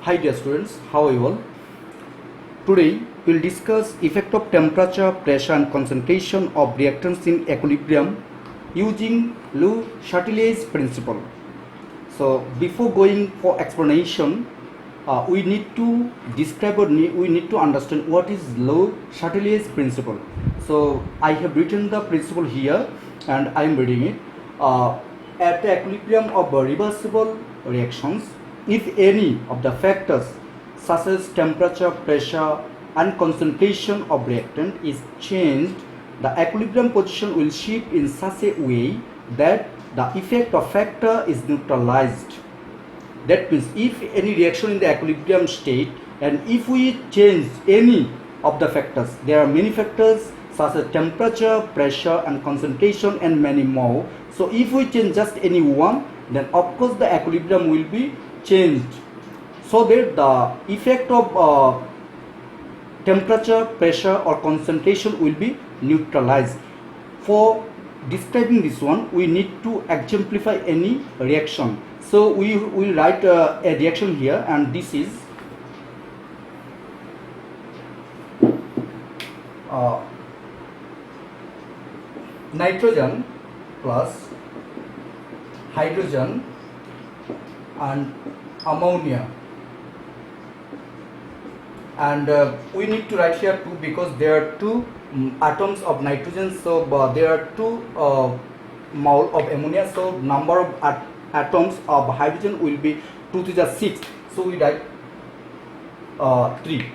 Hi dear students, how are you all? Today we will discuss effect of temperature, pressure and concentration of reactants in equilibrium using Le-Chatelier's principle. So before going for explanation, we need to describe or we need to understand what is Le-Chatelier's principle. So I have written the principle here and I am reading it. At the equilibrium of reversible reactions, if any of the factors such as temperature, pressure and concentration of reactant is changed, the equilibrium position will shift in such a way that the effect of factor is neutralized. That means if any reaction in the equilibrium state and if we change any of the factors, there are many factors such as temperature, pressure and concentration and many more. So if we change just any one, then of course the equilibrium will be changed, so that the effect of temperature, pressure or concentration will be neutralized. For describing this one, we need to exemplify any reaction. So we will write a reaction here, and this is nitrogen plus hydrogen and ammonia, and we need to write here 2 because there are 2 atoms of nitrogen, so there are 2 mole of ammonia, so number of atoms of hydrogen will be 2 to the 6, so we write 3.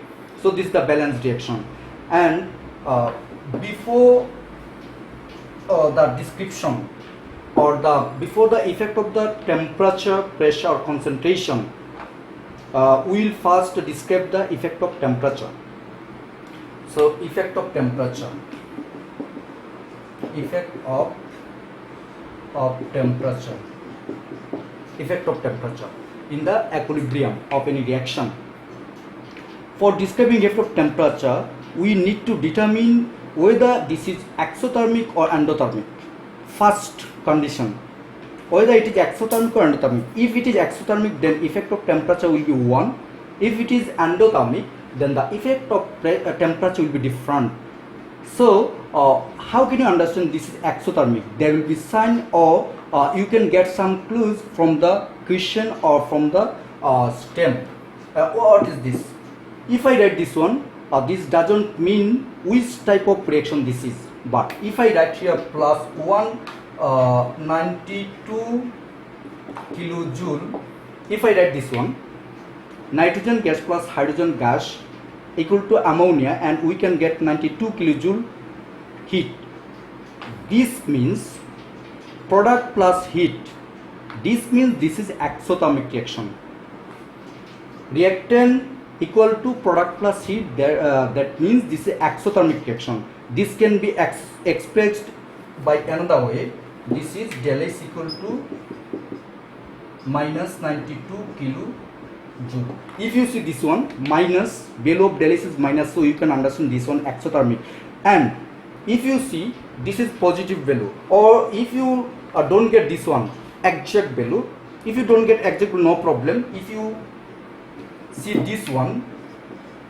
So this is the balanced reaction. And before the description or before the effect of the temperature, pressure or concentration, we will first describe the effect of temperature. So effect of temperature, effect of temperature, effect of temperature in the equilibrium of any reaction. For describing effect of temperature, we need to determine whether this is exothermic or endothermic. First condition, whether it is exothermic or endothermic. If it is exothermic, then effect of temperature will be 1. If it is endothermic, then the effect of temperature will be different. So how can you understand this is exothermic? There will be sign, or you can get some clues from the question or from the stem. What is this? If I write this one, this doesn't mean which type of reaction this is, but if I write here plus 192 kilojoule, if I write this one, nitrogen gas plus hydrogen gas equal to ammonia, and we can get 92 kilojoule heat. This means product plus heat. This means this is exothermic reaction. Reactant equal to product plus heat, that means this is exothermic reaction. This can be expressed by another way. This is del S equal to minus 92 kilojoule. If you see this one, minus, below of del S is minus, so you can understand this one exothermic. And if you see this is positive value, or if you don't get this one exact value, if you don't get exact value, no problem. If you see this one,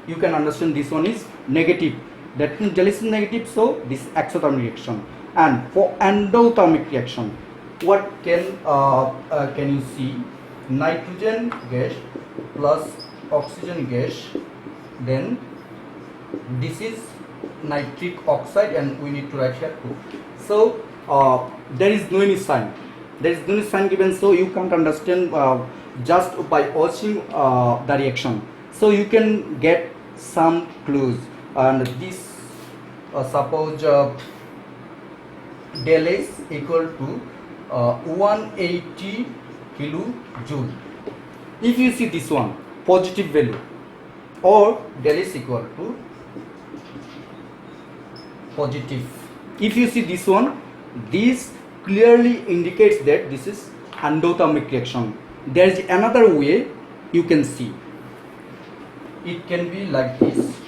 you can understand this one is negative, that means del S is negative, so this is exothermic reaction. And for endothermic reaction, what can you see? Nitrogen gas plus oxygen gas, then this is nitric oxide, and we need to write here 2. So there is no any sign, there is no any sign given, so you can't understand just by watching the reaction. So you can get some clues, and this suppose del S equal to 180 kilojoule. If you see this one positive value, or del S equal to positive, if you see this one, this clearly indicates that this is endothermic reaction. There is another way you can see. It can be like this: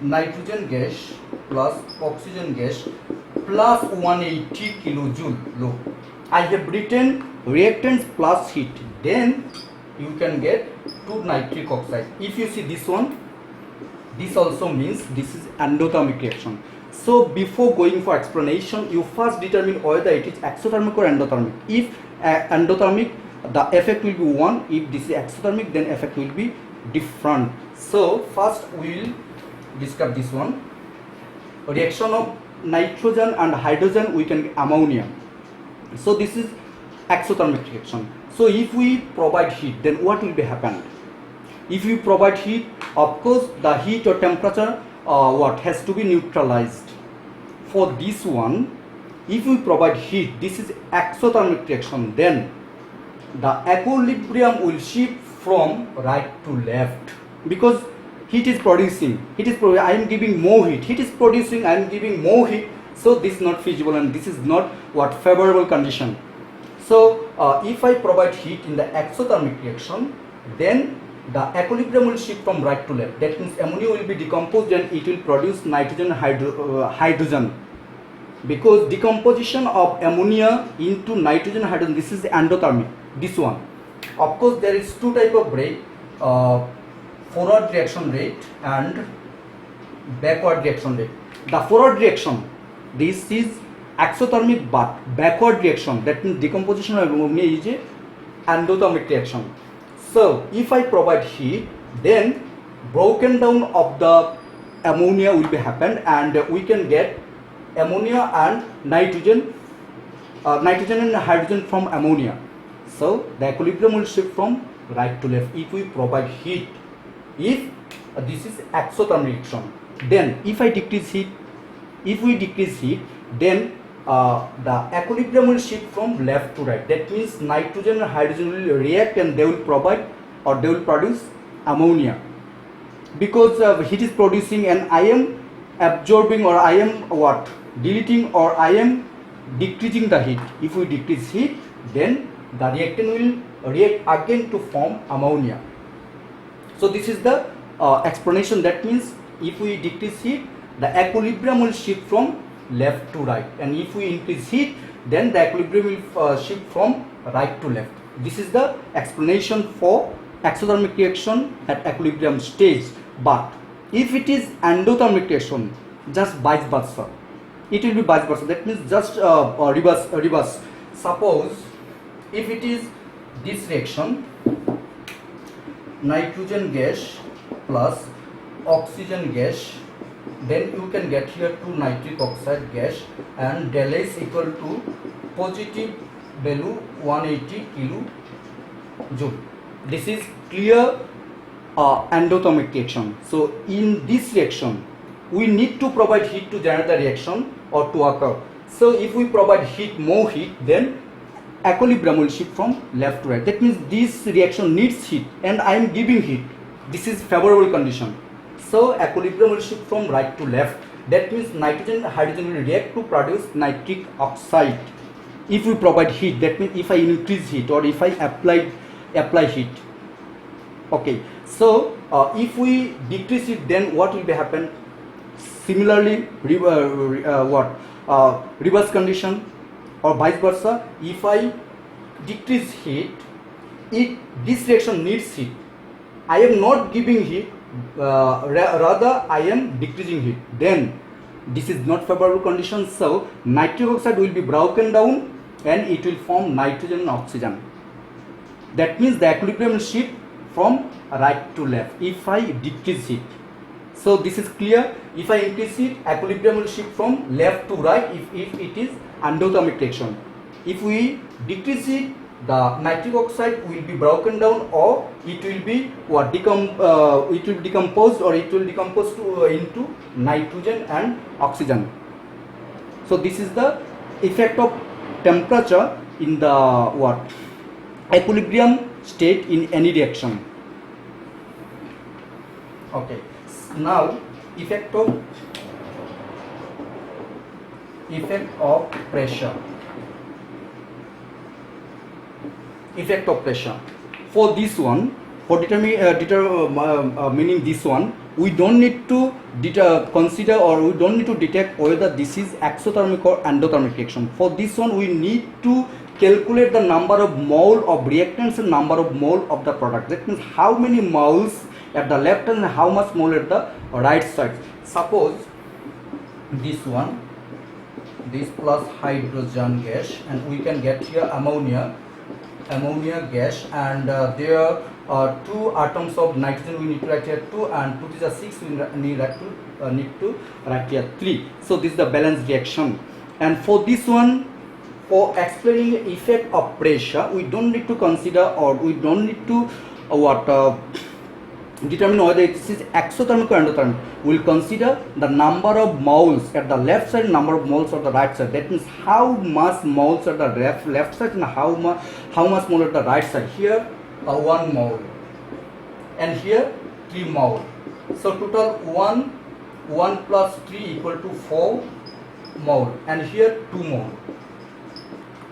nitrogen gas plus oxygen gas plus 180 kilojoule low. I have written reactants plus heat, then you can get 2 nitric oxide. If you see this one, this also means this is endothermic reaction. So before going for explanation, you first determine whether it is exothermic or endothermic. If endothermic, the effect will be 1. If this is exothermic, then effect will be different. So first we will discuss this one. Reaction of nitrogen and hydrogen, we can get ammonia. So this is exothermic reaction. So if we provide heat, then what will be happen? If we provide heat, of course the heat or temperature has to be neutralized. For this one, if we provide heat, this is exothermic reaction, then the equilibrium will shift from right to left, because heat is producing, I am giving more heat, heat is producing, I am giving more heat. So this is not feasible and this is not favorable condition. So if I provide heat in the exothermic reaction, then the equilibrium will shift from right to left. That means ammonia will be decomposed and it will produce nitrogen hydrogen. Because decomposition of ammonia into nitrogen hydrogen, this is endothermic, this one. Of course there is two type of rate, forward reaction rate and backward reaction rate. The forward reaction, this is exothermic, but backward reaction, that means decomposition of ammonia is a endothermic reaction. So if I provide heat, then broken down of the ammonia will be happened and we can get ammonia and nitrogen and hydrogen from ammonia. So the equilibrium will shift from right to left if we provide heat. If this is exothermic reaction, then if I decrease heat, then the equilibrium will shift from left to right. That means nitrogen and hydrogen will react and they will provide or they will produce ammonia. Because heat is producing and I am absorbing or I am deleting or I am decreasing the heat. If we decrease heat, then the reactant will react again to form ammonia. So this is the explanation. That means if we decrease heat, the equilibrium will shift from left to right, and if we increase heat, then the equilibrium will shift from right to left. This is the explanation for exothermic reaction at equilibrium stage. But if it is endothermic reaction, just vice versa, it will be vice versa. That means just reverse. Suppose if it is this reaction, nitrogen gas plus oxygen gas, then you can get here 2 nitric oxide gas and del S equal to positive value 180 kilojoule. This is clear endothermic reaction. So in this reaction, we need to provide heat to generate the reaction or to occur. So if we provide heat, more heat, then equilibrium will shift from left to right. That means this reaction needs heat and I am giving heat. This is favorable condition. So equilibrium will shift from right to left. That means nitrogen and hydrogen will react to produce nitric oxide. If we provide heat, that means if I increase heat or if I apply heat. Okay. So if we decrease it, then what will be happen? Similarly, reverse condition or vice versa. If I decrease heat, this reaction needs heat. I am not giving heat, rather I am decreasing heat. Then this is not favorable condition. So nitric oxide will be broken down and it will form nitrogen and oxygen. That means the equilibrium will shift from right to left if I decrease heat. So this is clear. If I increase heat, equilibrium will shift from left to right if it is endothermic reaction. If we decrease heat, the nitric oxide will be broken down or it will be decomposed or it will decompose into nitrogen and oxygen. So this is the effect of temperature in the equilibrium state in any reaction. Okay. Now effect of pressure. Effect of pressure. For this one, for meaning this one, we don't need to consider or we don't need to detect whether this is exothermic or endothermic reaction. For this one, we need to calculate the number of mole of reactants and number of mole of the product. That means how many moles at the left and how much mole at the right side. Suppose this one, this plus hydrogen gas, and we can get here ammonia gas, and there are 2 atoms of nitrogen. We need to write here 2, and 2 is a 6. We need to write here 3. So this is the balanced reaction. And for this one, for explaining effect of pressure, we don't need to consider, or we don't need to determine whether this is exothermic or endothermic. We will consider the number of moles at the left side, number of moles at the right side. That means how much moles at the left side and how much mole at the right side. Here 1 mole, and here 3 mole. So total 1 plus 3 equal to 4 mole, and here 2 mole.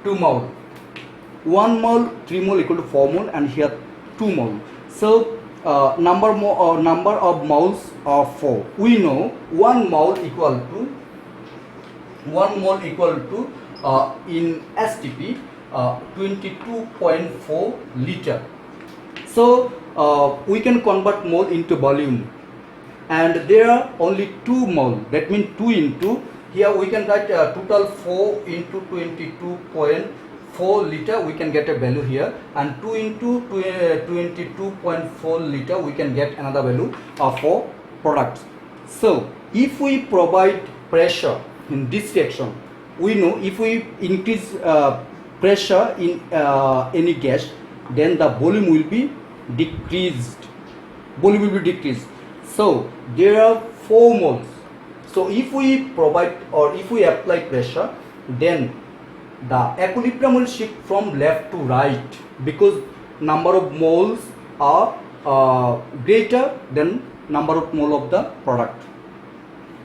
1 mole, 3 mole equal to 4 mole, and here 2 mole. So number of moles are 4. We know 1 mole equal to in STP 22.4 liter. So we can convert mole into volume, and there are only 2 mole. That means 2 into, here we can write total 4 into 22.4 liter, we can get a value here, and 2 into 22.4 liter, we can get another value for products. So if we provide pressure in this reaction, we know if we increase pressure in any gas, then the volume will be decreased. So there are 4 moles. So if we provide, or if we apply pressure, then the equilibrium will shift from left to right, because number of moles are greater than number of mole of the product.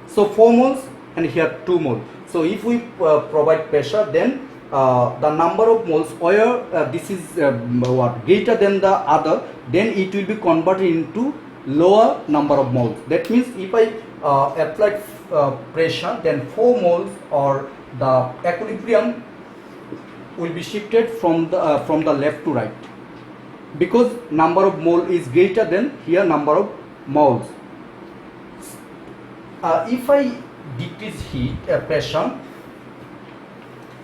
So 4 moles, and here 2 mole. So if we provide pressure, then the number of moles where this is greater than the other, then it will be converted into lower number of moles. That means if I apply pressure, then 4 moles, or the equilibrium will be shifted from the left to right, because number of mole is greater than here number of moles. If I decrease pressure,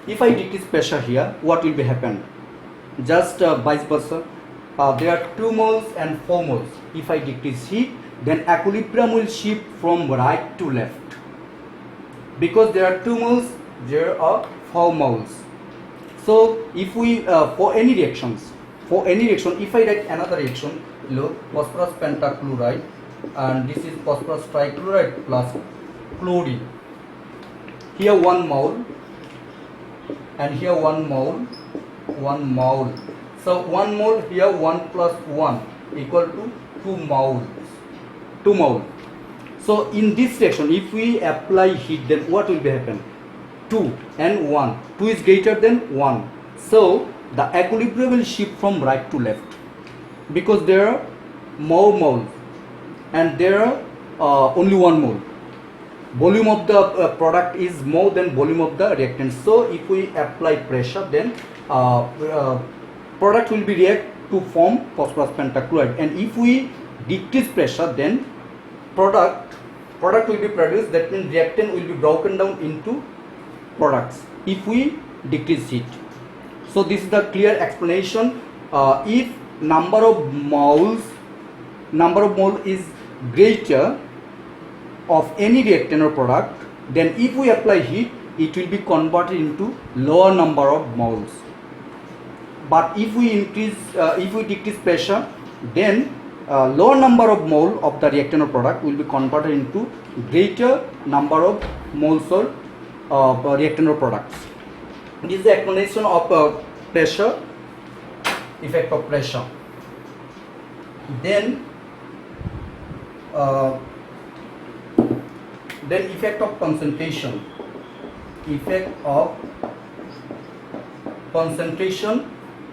if I decrease pressure here, what will be happen? Just vice versa. There are 2 moles and 4 moles. If I decrease heat, then equilibrium will shift from right to left, because there are 2 moles, there are 4 moles. So if we for any reaction, if I write another reaction, look, phosphorus pentachloride, and this is phosphorus trichloride plus chlorine. Here 1 mole, and here 1 mole. So 1 mole, here 1 plus 1 equal to 2 moles. So in this reaction, if we apply heat, then what will be happen? 2 and 1. 2 is greater than 1. So the equilibrium will shift from right to left, because there are more moles, and there are only 1 mole. Volume of the product is more than volume of the reactant. So if we apply pressure, then product will be react to form phosphorus pentachloride, and if we decrease pressure, then product will be produced. That means reactant will be broken down into products if we decrease heat. So this is the clear explanation. If number of mole is greater of any reactant or product, then if we apply heat, it will be converted into lower number of moles. But if we decrease pressure, then lower number of mole of the reactant or product will be converted into greater number of moles or reactant or products. This is the explanation of pressure, effect of pressure. Then effect of concentration.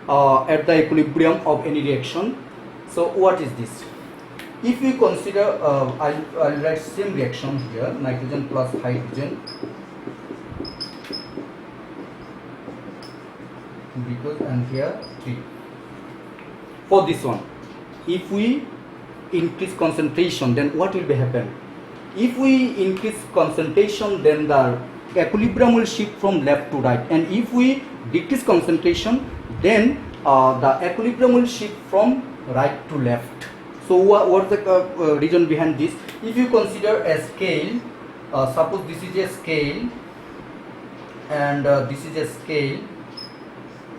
At the equilibrium of any reaction. So what is this? If we consider, I'll write same reaction here, nitrogen plus because and here 3. For this one, if we increase concentration, then what will be happen? If we increase concentration, then the equilibrium will shift from left to right, and if we decrease concentration, then the equilibrium will shift from right to left. So what's the reason behind this? If you consider a scale, suppose this is a scale and this is a scale,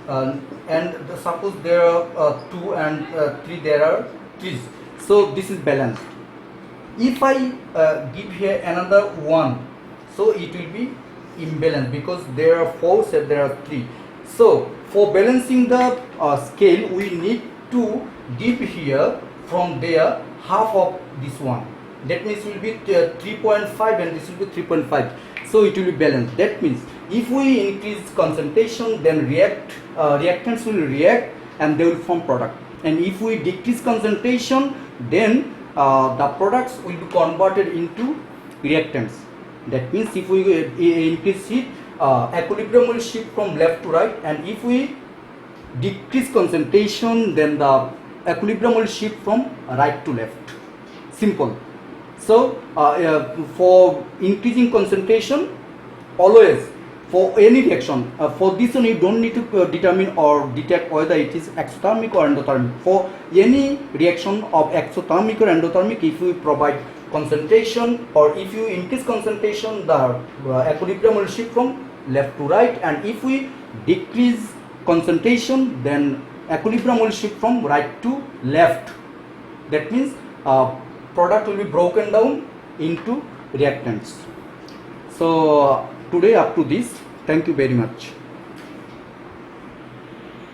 and suppose there are 2 and 3, there are 3, so this is balanced. If I give here another 1, so it will be imbalanced because there are 4, so there are 3. So for balancing the scale, we need to give here from there half of this one. That means it will be 3.5 and this will be 3.5. So it will be balanced. That means if we increase concentration, then reactants will react and they will form product. And if we decrease concentration, then the products will be converted into reactants. That means if we increase heat, equilibrium will shift from left to right, and if we decrease concentration, then the equilibrium will shift from right to left. Simple. So for increasing concentration, always for any reaction, for this one you don't need to determine or detect whether it is exothermic or endothermic. For any reaction of exothermic or endothermic, if you provide concentration or if you increase concentration, the equilibrium will shift from left to right, and if we decrease concentration, then equilibrium will shift from right to left. That means product will be broken down into reactants. So today up to this. Thank you very much.